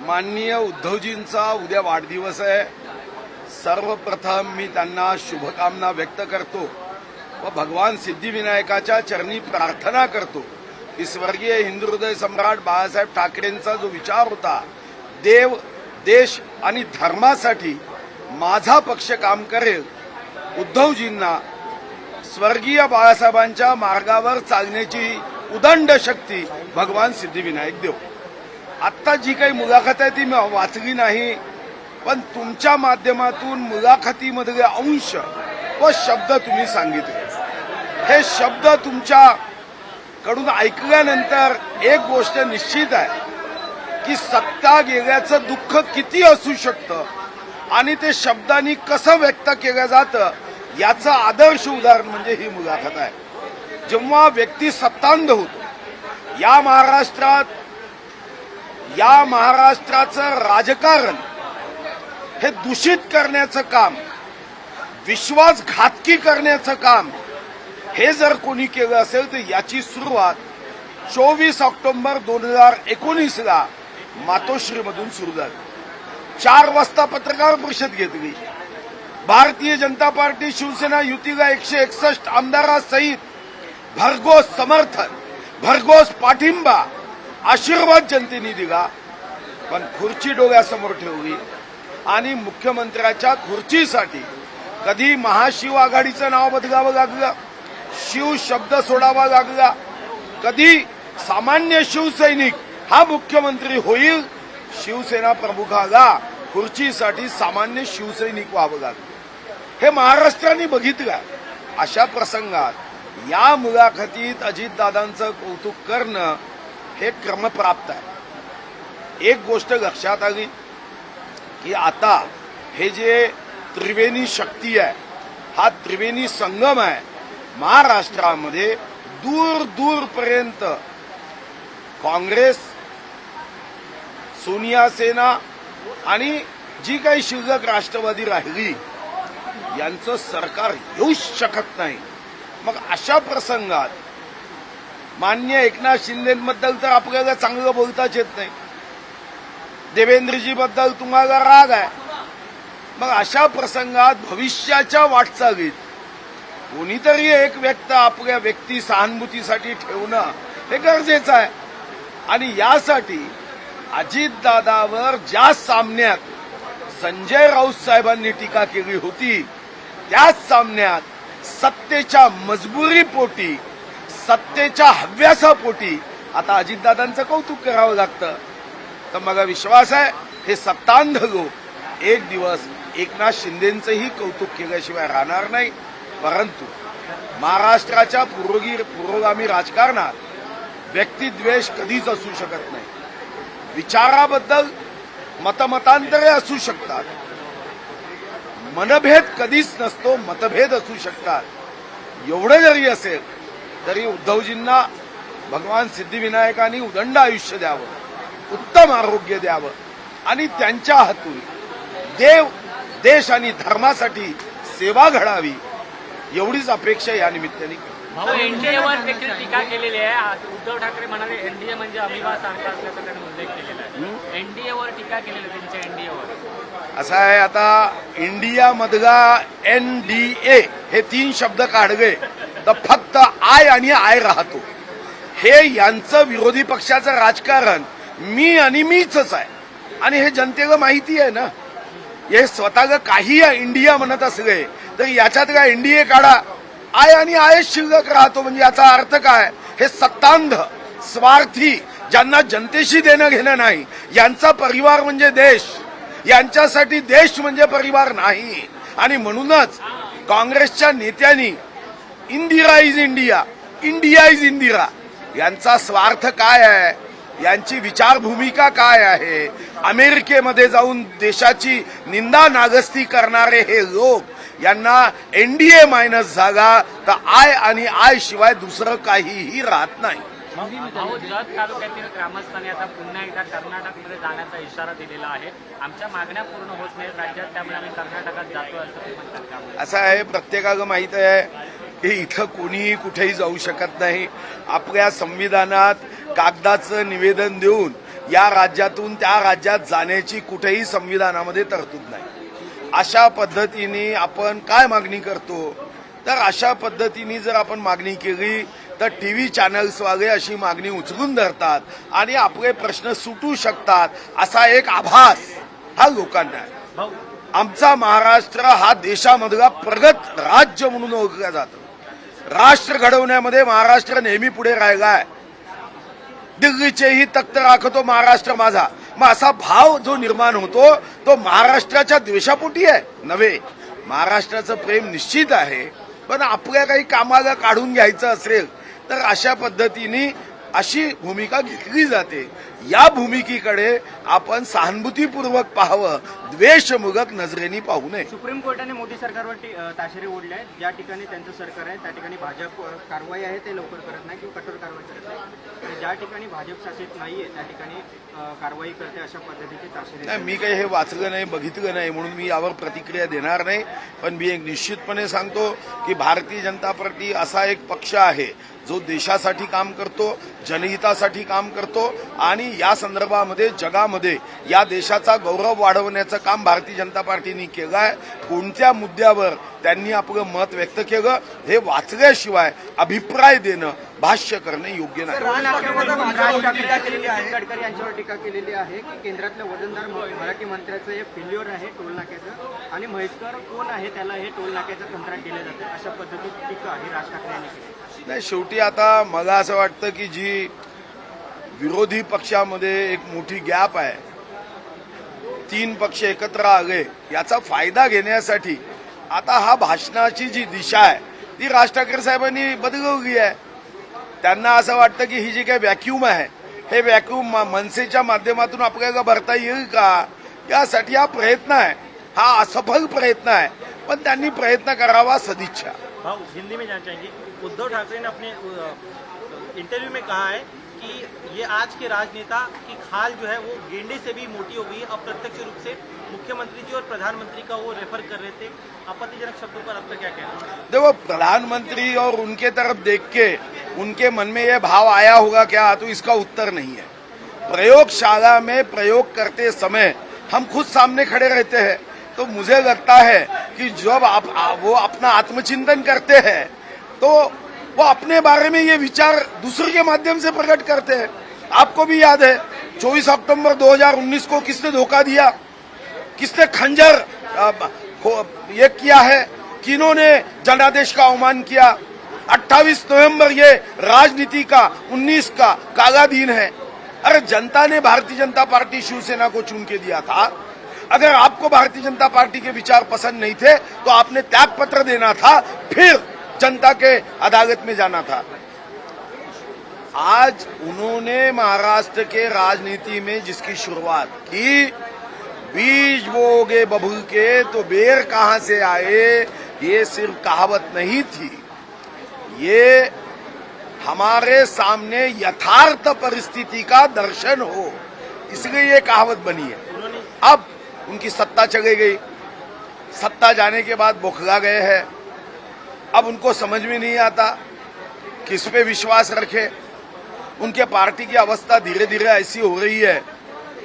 माननीय उद्धवजींचा उद्या वाढदिवस आहे। सर्वप्रथम मी त्यांना शुभकामना व्यक्त करतो व भगवान सिद्धिविनायकाच्या चरणी प्रार्थना करतो की स्वर्गीय हिंदू हृदय सम्राट बाळासाहेब ठाकरेंचा जो विचार होता, देव देश आणि धर्मासाठी माझा पक्ष काम करेल, उद्धवजींना स्वर्गीय बाळासाहेबांच्या मार्गावर चालण्याची उदंड शक्ती भगवान सिद्धिविनायक देव। आता जी काही मुलाखत आहे ती मी वाचली नाही, पण तुमच्या माध्यमातून मुलाखतीमधले अंश व शब्द तुम्ही सांगितले। हे शब्द तुमच्याकडून ऐकल्यानंतर एक गोष्ट निश्चित आहे की सत्ता गेल्याचं दुःख किती असू शकतं आणि ते शब्दांनी कसं व्यक्त केलं जातं याचं आदर्श उदाहरण म्हणजे ही मुलाखत आहे। जेव्हा व्यक्ती सत्तांध होतो, या महाराष्ट्राचं राजकारण हे दूषित करण्याचं काम, विश्वासघातकी करण्याचं काम हे जर कोणी केलं असेल तर याची सुरुवात 24 ऑक्टोबर 2019ला मातोश्रीमधून सुरू झाली। 4 वाजता पत्रकार परिषद घेतली। भारतीय जनता पार्टी शिवसेना युतीला 161 आमदारांसहित भरघोस समर्थन, भरघोस पाठिंबा, आशीर्वाद जनतेने दिला, पण खुर्ची डोळ्यासमोर ठेवली आणि मुख्यमंत्र्याच्या खुर्चीसाठी कधी महाशिव आघाडीचं नाव बदलावं लागलं, शिव शब्द सोडावा लागला, कधी सामान्य शिवसैनिक हा मुख्यमंत्री होईल, शिवसेना प्रमुखाला खुर्चीसाठी सामान्य शिवसैनिक व्हावं लागलं। हे महाराष्ट्राने बघितलं। अशा प्रसंगात या मुलाखतीत अजितदादांचं कौतुक करणं हे क्रमप्राप्त आहे। एक गोष्ट लक्षात आली की आता हे जे त्रिवेणी शक्ती आहे, हा त्रिवेणी संगम आहे, महाराष्ट्रामध्ये दूर दूरपर्यंत काँग्रेस, सोनिया सेना आणि जी काही शिल्लक राष्ट्रवादी राहिली यांचं सरकार येऊच शकत नाही। मग अशा प्रसंगात माननीय एकनाथ शिंदेबद्दल तर आपल्याला चांगलं बोलताच येत नाही, देवेंद्रजीबद्दल तुम्हाला राग आहे। मग अशा प्रसंगात भविष्याच्या वाटचालीत कोणीतरी एक व्यक्त आपल्या व्यक्ती सहानुभूतीसाठी ठेवणं हे गरजेचं आहे। आणि यासाठी अजितदादावर ज्या सामन्यात संजय राऊत साहेबांनी टीका केली होती, त्याच सामन्यात सत्तेच्या मजबुरीपोटी, सत्तेच्या हव्यासापोटी आता अजितदादांचं कौतुक करावं लागतं। तर मला विश्वास आहे हे सत्तांध लोक एक दिवस एकनाथ शिंदेंचंही कौतुक केल्याशिवाय राहणार नाही। परंतु महाराष्ट्राच्या पुरोगामी राजकारणात व्यक्तिद्वेष कधीच असू शकत नाही। विचाराबद्दल मतमतांतरे असू शकतात, मनभेद कधीच नसतो, मतभेद असू शकतात। एवढं जरी असेल तरी उद्धवजींना भगवान सिद्धिविनायकांनी उदंड आयुष्य द्यावं, उत्तम आरोग्य द्यावं आणि त्यांच्या हातून देव देश आणि धर्मासाठी सेवा घडावी एवढीच अपेक्षा या निमित्ताने भाऊ, एनडीएवर देखील टीका केलेली आहे। उद्धव ठाकरे म्हणाले एनडीए म्हणजे अमिवा सारखा असल्याचा त्यांनी उल्लेख केलेला आहे। एनडीएवर टीका केलेली आहे त्यांच्या एनडीएवर। असं आहे, आता इंडियामधला NDA हे 3 शब्द काढले तर फक्त आय आणि आय राहतो। हे यांचं विरोधी पक्षाचं राजकारण मी आणि मीच आहे आणि हे जनतेला माहिती आहे ना। हे स्वतःला काही इंडिया म्हणत असले तर याच्यात काय NDA काढा, आय आणि आय शिल्लक राहतो, म्हणजे याचा अर्थ काय? हे सत्तांध, स्वार्थी, ज्यांना जनतेशी देणं घेणं नाही, यांचा परिवार म्हणजे देश, यांच्यासाठी देश म्हणजे परिवार नाही। आणि म्हणूनच काँग्रेसच्या नेत्यांनी Indira is India, India is Indira, यांचा स्वार्थ काय आहे, यांची विचार भूमिका काय आहे, अमेरिकेमध्ये जाऊन देशाची निंदा नागस्ती करणारे हे लोक, यांना NDA मायनस झाला तर आय आणि आय शिवाय दुसरं काहीही राहत नाही। भाऊ, जत तालुक्यातील ग्रामस्थांनी आता पुन्हा एकदा कर्नाटकमध्ये जाण्याचा इशारा दिलेला आहे। आमच्या मागण्या पूर्ण होत नाहीत राज्यात, त्यामुळे आम्ही कर्नाटकात जातो असं ते म्हणतात। असं आहे, प्रत्येकाला माहित आहे की इथं कोणीही कुठेही जाऊ शकत नाही। आपल्या संविधानात कागदाचं निवेदन देऊन या राज्यातून त्या राज्यात जाण्याची कुठेही संविधानामध्ये तरतूद नाही. अशा पद्धतीने आपण काय मागणी करतो, तर अशा पद्धतीने जर आपण मागणी केली तर टीव्ही चॅनल्सवाले अशी मागणी उचलून धरतात आणि आपले प्रश्न सुटू शकतात असा एक आभास हा लोकांना आहे. आमचा महाराष्ट्र हा देशामधला प्रगत राज्य म्हणून ओळखला जातो. राष्ट्र घडवण्यामध्ये महाराष्ट्र नेहमी पुढे राहिलाय. दिल्लीचेही तख्त राखतो महाराष्ट्र माझा. मग असा भाव जो निर्माण होतो तो महाराष्ट्राच्या द्वेषापोटी आहे नव्हे. महाराष्ट्राचं प्रेम निश्चित आहे, पण आपल्या काही कामाला काढून घ्यायचं असेल तर अशा पद्धतीने अशी भूमिका घेतली जाते. या भूमिकेकडे आपण सहानुभूतीपूर्वक पाहावं, द्वेषमुलक नजरेने पाहू नये. सुप्रीम कोर्टाने मोदी सरकारवरती ताशेरे ओढले आहेत. ज्या ठिकाणी त्यांचं सरकार आहे त्या ठिकाणी भाजप कारवाई आहे ते लवकर करत नाही किंवा कठोर कारवाई करत नाही, आणि ज्या ठिकाणी भाजप शासित नाहीये त्या ठिकाणी कारवाई करते, अशा पद्धतीचे ताशेरे. नाही, मी काही हे वाचलं नाही, बघितलं नाही, म्हणून मी यावर प्रतिक्रिया देणार नाही. पण मी एक निश्चितपणे सांगतो की भारतीय जनता पार्टी असा एक पक्ष आहे जो देशासाठी काम करतो, जनहितासाठी काम करतो आणि या संदर्भामध्ये जगामध्ये या देशाचा गौरव वाढवण्याचं काम भारतीय जनता पार्टीने केलं आहे. कोणत्या मुद्द्यावर त्यांनी आपलं मत व्यक्त केलं हे वाचल्याशिवाय अभिप्राय देणं, भाष्य करणं योग्य नाही. राज ठाकरे गडकरी यांच्यावर टीका केलेली आहे की केंद्रातल्या वजनदार मराठी मंत्र्याचं हे फेल्युअर आहे टोल नाक्याचं, आणि म्हैसकर कोण आहे त्याला हे टोल नाक्याचं कंत्राट दिलं जातं, अशा पद्धतीची टीका आहे राज ठाकरे यांनी केली. नाही, शेवटी आता मला असं वाटतं की जी विरोधी पक्षामध्ये एक मोठी गॅप आहे, 3 पक्ष एकत्र आले, याचा फायदा घेण्यासाठी आता हा भाषणाची जी दिशा आहे ती राज ठाकरे साहेबांनी बदलवली आहे. त्यांना असं वाटतं की ही जी काही व्हॅक्यूम आहे हे व्हॅक्यूम मनसेच्या माध्यमातून आपल्याला भरता येईल का, यासाठी हा प्रयत्न आहे. हा असफल प्रयत्न आहे, पण त्यांनी प्रयत्न करावा, सदिच्छा. भाव हिंदी में जानना चाहेंगे, उद्धव ठाकरे ने अपने इंटरव्यू में कहा है कि ये आज के राजनेता की खाल जो है वो गेंडे से भी मोटी हो गई है. अप्रत्यक्ष रूप से मुख्यमंत्री जी और प्रधानमंत्री का वो रेफर कर रहे थे. आपत्तिजनक शब्दों पर आपका क्या कहना है? देखो, प्रधानमंत्री और उनके तरफ देख के उनके मन में ये भाव आया होगा क्या, तो इसका उत्तर नहीं है. प्रयोगशाला में प्रयोग करते समय हम खुद सामने खड़े रहते हैं, तो मुझे लगता है कि जब वो अपना आत्मचिंतन करते हैं तो वो अपने बारे में ये विचार दूसरे के माध्यम से प्रकट करते हैं. आपको भी याद है 24 अक्टूबर 2019 को किसने धोखा दिया, किसने खंजर ये किया है, किन्होंने जनादेश का अवमान किया. 28 नवंबर ये राजनीति का 19 का काला दिन है. अरे जनता ने भारतीय जनता पार्टी शिवसेना को चुन के दिया था. अगर आपको भारतीय जनता पार्टी के विचार पसंद नहीं थे तो आपने त्याग पत्र देना था, फिर जनता के अदालत में जाना था. आज उन्होंने महाराष्ट्र के राजनीति में जिसकी शुरुआत की, बीज बोगे बबूल के तो बेर कहां से आए, ये सिर्फ कहावत नहीं थी, ये हमारे सामने यथार्थ परिस्थिति का दर्शन हो, इसलिए ये कहावत बनी है. अब उनकी सत्ता चली गई, सत्ता जाने के बाद बौखला गए हैं. अब उनको समझ में नहीं आता किस पे विश्वास रखे. उनके पार्टी की अवस्था धीरे धीरे ऐसी हो रही है.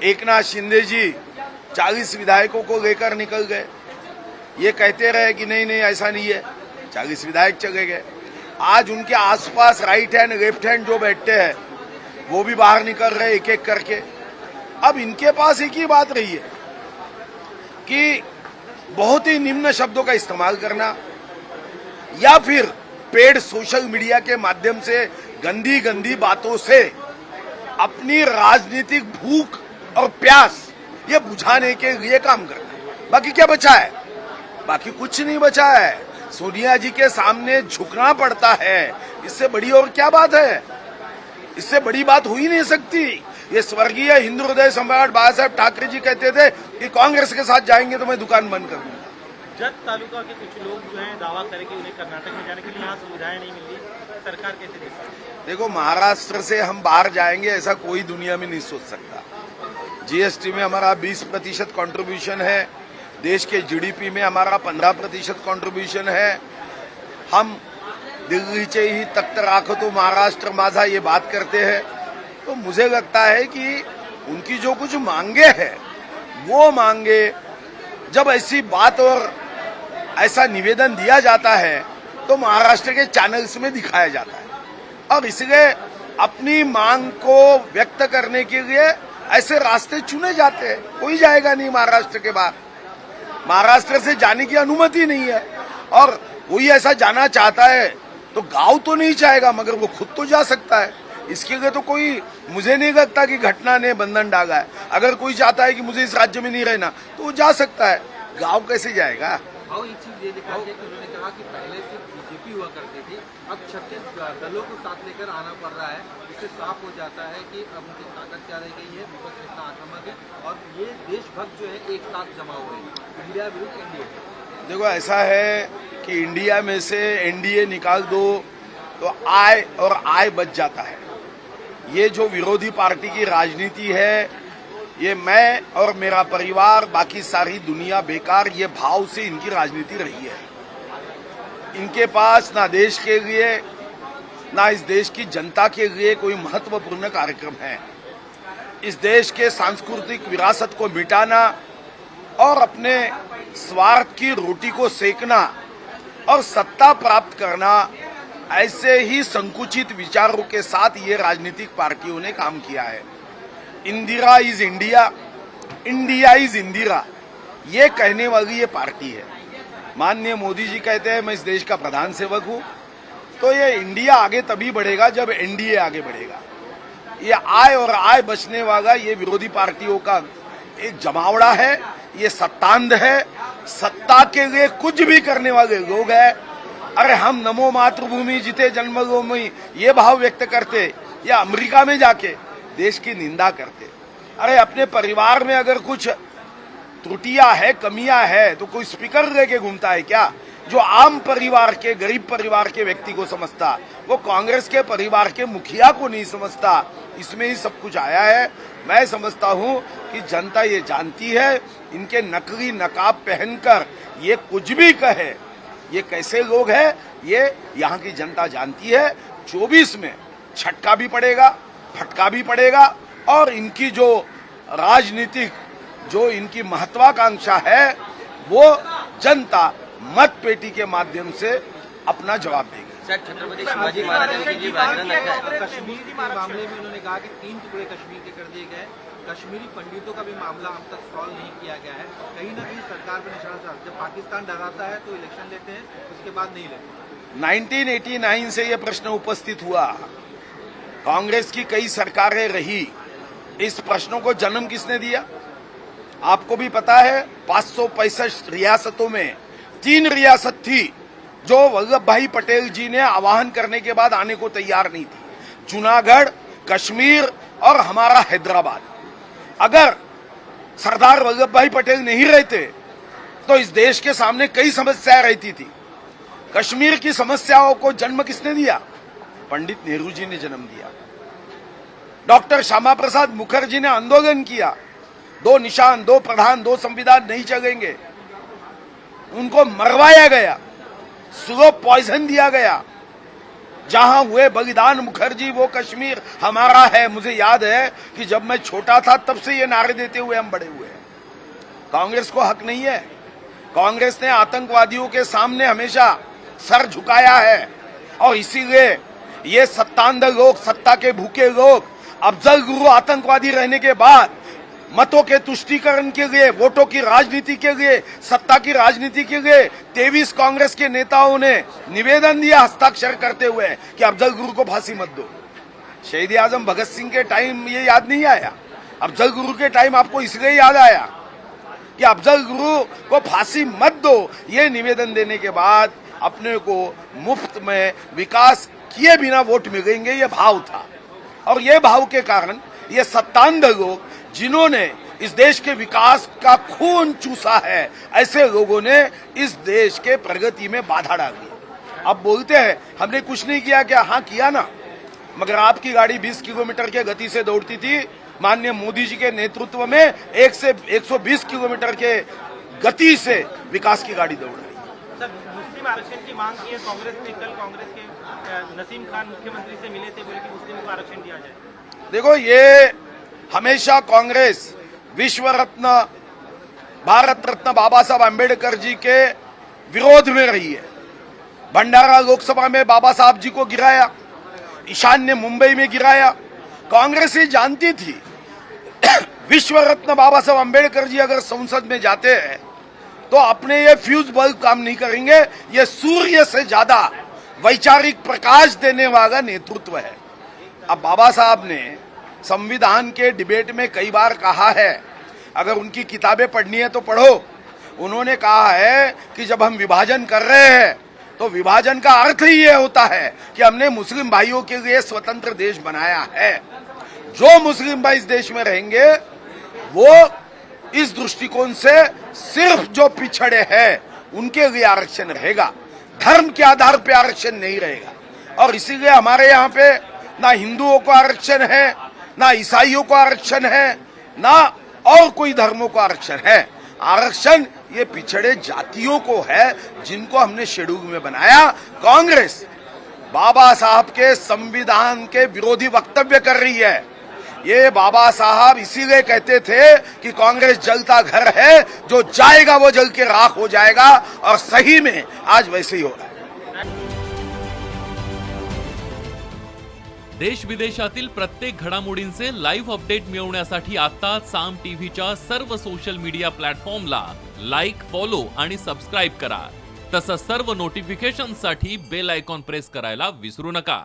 एकनाथ शिंदे जी 40 विधायकों को लेकर निकल गए. ये कहते रहे कि नहीं नहीं ऐसा नहीं है, 40 विधायक चले गए. आज उनके आसपास राइट हैंड लेफ्ट हैंड जो बैठते हैं वो भी बाहर निकल रहे एक एक करके. अब इनके पास एक ही बात रही है कि बहुत ही निम्न शब्दों का इस्तेमाल करना या फिर पेड सोशल मीडिया के माध्यम से गंदी गंदी बातों से अपनी राजनीतिक भूख और प्यास ये बुझाने के लिए काम करना. बाकी क्या बचा है? बाकी कुछ नहीं बचा है. सोनिया जी के सामने झुकना पड़ता है. इससे बड़ी और क्या बात है? इससे बड़ी बात हो ही नहीं सकती. ये स्वर्गीय हिंदू हृदय सम्राट बाला साहेब ठाकरे जी कहते थे कि कांग्रेस के साथ जाएंगे तो मैं दुकान बंद कर दूंगा. जत तालुका के कुछ लोग जो हैं दावा करें कि उन्हें कर्नाटक में जाने के लिए यहाँ सुविधाएं नहीं मिल रही, सरकार कैसे दे सकती है? देखो, महाराष्ट्र से हम बाहर जाएंगे ऐसा कोई दुनिया में नहीं सोच सकता. जीएसटी में हमारा 20% कॉन्ट्रीब्यूशन है, देश के जीडीपी में हमारा 15% कॉन्ट्रीब्यूशन है. हम दिल्लीचे ही तख्त राखतो महाराष्ट्र माझा ये बात करते हैं. तो मुझे लगता है कि उनकी जो कुछ मांगे हैं वो मांगे जब ऐसी बात और ऐसा निवेदन दिया जाता है तो महाराष्ट्र के चैनल्स में दिखाया जाता है, और इसलिए अपनी मांग को व्यक्त करने के लिए ऐसे रास्ते चुने जाते हैं। कोई जाएगा नहीं महाराष्ट्र के बाहर, महाराष्ट्र से जाने की अनुमति नहीं है, और कोई ऐसा जाना चाहता है तो गांव तो नहीं चाहेगा मगर वो खुद तो जा सकता है। इसके लिए तो कोई, मुझे नहीं लगता कि घटना ने बंधन डाला है। अगर कोई चाहता है कि मुझे इस राज्य में नहीं रहना तो वो जा सकता है, गांव कैसे जाएगा। और एक चीज ये दिखा कि उन्होंने कहा कि पहले सिर्फ बीजेपी हुआ करती थी, अब 36 दलों को साथ लेकर आना पड़ रहा है। इससे साफ हो जाता है कि अब उनकी ताकत क्या रह गई है, विपक्ष इतना आक्रामक है और ये देशभक्त जो है एक साथ जमा हुए हैं इंडिया विरुद्ध एनडीए। देखो ऐसा है कि इंडिया में से एनडीए निकाल दो तो आय और आय बच जाता है। ये जो विरोधी पार्टी की राजनीति है, ये मैं और मेरा परिवार, बाकी सारी दुनिया बेकार, ये भाव से इनकी राजनीति रही है। इनके पास ना देश के लिए ना इस देश की जनता के लिए कोई महत्वपूर्ण कार्यक्रम है। इस देश के सांस्कृतिक विरासत को मिटाना और अपने स्वार्थ की रोटी को सेकना और सत्ता प्राप्त करना, ऐसे ही संकुचित विचारों के साथ ये राजनीतिक पार्टियों ने काम किया है। Indira is India, India is Indira, ये कहने वाली ये पार्टी है। माननीय मोदी जी कहते हैं मैं इस देश का प्रधान सेवक हूं, तो ये इंडिया आगे तभी बढ़ेगा जब एनडीए आगे बढ़ेगा। ये आय और आय बचने वाला ये विरोधी पार्टियों का एक जमावड़ा है, ये सत्तांध है, सत्ता के लिए कुछ भी करने वाले लोग हैं। अरे हम नमो मातृभूमि जिते जन्मभूमि ये भाव व्यक्त करते या अमेरिका में जाके देश की निंदा करते। अरे अपने परिवार में अगर कुछ त्रुटियां है, कमियां है तो कोई स्पीकर लेके घूमता है क्या? जो आम परिवार के, गरीब परिवार के व्यक्ति को समझता, वो कांग्रेस के परिवार के मुखिया को नहीं समझता। इसमें ही सब कुछ आया है। मैं समझता हूं कि जनता ये जानती है, इनके नकली नकाब पहनकर ये कुछ भी कहे, ये कैसे लोग हैं ये यहाँ की जनता जानती है। 24 में छटका भी पड़ेगा, फटका भी पड़ेगा, और इनकी जो राजनीतिक जो इनकी महत्वाकांक्षा है वो जनता मत पेटी के माध्यम से अपना जवाब देगी। छत्रपति शिवाजी महाराज की जो कश्मीर के मामले में उन्होंने कहा कि 3 टुकड़े कश्मीर के कर दिए गए। कश्मीरी पंडितों का भी मामला अब तक सॉल्व नहीं किया गया है। कहीं ना कहीं सरकार पर निशाना साध, जब पाकिस्तान डराता है तो इलेक्शन लेते हैं, उसके बाद नहीं लेते। 1989 से यह प्रश्न उपस्थित हुआ, कांग्रेस की कई सरकारें रही, इस प्रश्नों को जन्म किसने दिया? आपको भी पता है 565 रियासतों में 3 रियासत थी जो वल्लभ भाई पटेल जी ने आह्वान करने के बाद आने को तैयार नहीं थी, जूनागढ़, कश्मीर और हमारा हैदराबाद। अगर सरदार वल्लभ भाई पटेल नहीं रहते तो इस देश के सामने कई समस्याएं रहती थी। कश्मीर की समस्याओं को जन्म किसने दिया? पंडित नेहरू जी ने जन्म दिया। डॉक्टर श्यामा प्रसाद मुखर्जी ने आंदोलन किया, 2 निशान, 2 प्रधान, 2 संविधान नहीं चलेंगे, उनको मरवाया गया, स्लो पॉइजन दिया गया। जहां हुए बलिदान मुखर्जी, वो कश्मीर हमारा है। मुझे याद है कि जब मैं छोटा था तब से ये नारे देते हुए हम बड़े हुए हैं। कांग्रेस को हक नहीं है। कांग्रेस ने आतंकवादियों के सामने हमेशा सर झुकाया है, और इसीलिए ये सत्तांध लोग, सत्ता के भूखे लोग, अफजल गुरु आतंकवादी रहने के बाद मतों के तुष्टीकरण के लिए, वोटों की राजनीति के लिए, सत्ता की राजनीति के लिए 23 कांग्रेस के नेताओं ने निवेदन दिया हस्ताक्षर करते हुए कि अफजल गुरु को फांसी मत दो। शहीद आजम भगत सिंह के टाइम ये याद नहीं आया, अफजल गुरु के टाइम आपको इसलिए याद आया कि अफजल गुरु को फांसी मत दो। ये निवेदन देने के बाद अपने को मुफ्त में विकास किए बिना वोट मिलेंगे, ये भाव था। और ये भाव के कारण ये सत्तांध लोग, जिन्होंने इस देश के विकास का खून चूसा है, ऐसे लोगों ने इस देश के प्रगति में बाधा डाली। अब बोलते हैं हमने कुछ नहीं किया, क्या? हाँ किया ना, मगर आपकी गाड़ी 20 किलोमीटर के गति से दौड़ती थी, माननीय मोदी जी के नेतृत्व में 1 से 120 किलोमीटर के गति से विकास की गाड़ी दौड़ रही। सर, मुस्लिम आरक्षण की मांग की है कांग्रेस ने। कल कांग्रेस के नसीम खान मुख्यमंत्री से मिले थे, बोले कि मुस्लिम को आरक्षण दिया जाए। देखो, ये हमेशा कांग्रेस विश्व रत्न भारत रत्न बाबा साहब आम्बेडकर जी के विरोध में रही है। भंडारा लोकसभा में बाबा साहब जी को गिराया, ईशान्य मुंबई में गिराया। कांग्रेस ही जानती थी विश्व रत्न बाबा साहब आम्बेडकर जी अगर संसद में जाते हैं तो अपने ये फ्यूज बल्ब काम नहीं करेंगे। ये सूर्य से ज्यादा वैचारिक प्रकाश देने वाला नेतृत्व है। अब बाबा साहब ने संविधान के डिबेट में कई बार कहा है, अगर उनकी किताबें पढ़नी है तो पढ़ो। उन्होंने कहा है कि जब हम विभाजन कर रहे हैं तो विभाजन का अर्थ ही ये होता है कि हमने मुस्लिम भाइयों के लिए स्वतंत्र देश बनाया है। जो मुस्लिम भाई इस देश में रहेंगे वो इस दृष्टिकोण से सिर्फ जो पिछड़े हैं उनके लिए आरक्षण रहेगा, धर्म के आधार पे आरक्षण नहीं रहेगा। और इसीलिए हमारे यहाँ पे ना हिंदुओं को आरक्षण है, ना ईसाइयों को आरक्षण है, ना और कोई धर्मों को आरक्षण है। आरक्षण ये पिछड़े जातियों को है जिनको हमने शेड्यूल में बनाया। कांग्रेस बाबा साहब के संविधान के विरोधी वक्तव्य कर रही है। ये बाबा साहब इसीलिए कहते थे कि कांग्रेस जलता घर है, जो जाएगा वो जल के राख हो जाएगा, और सही में आज वैसे ही हो रहा है। देश विदेशातील प्रत्येक घडामोडींचे लाईव्ह अपडेट मिळवण्यासाठी आता साम टीव्हीच्या सर्व सोशल मीडिया प्लॅटफॉर्मला लाईक, फॉलो आणि सबस्क्राईब करा। तसंच सर्व नोटिफिकेशनसाठी बेल आयकॉन प्रेस करायला विसरू नका।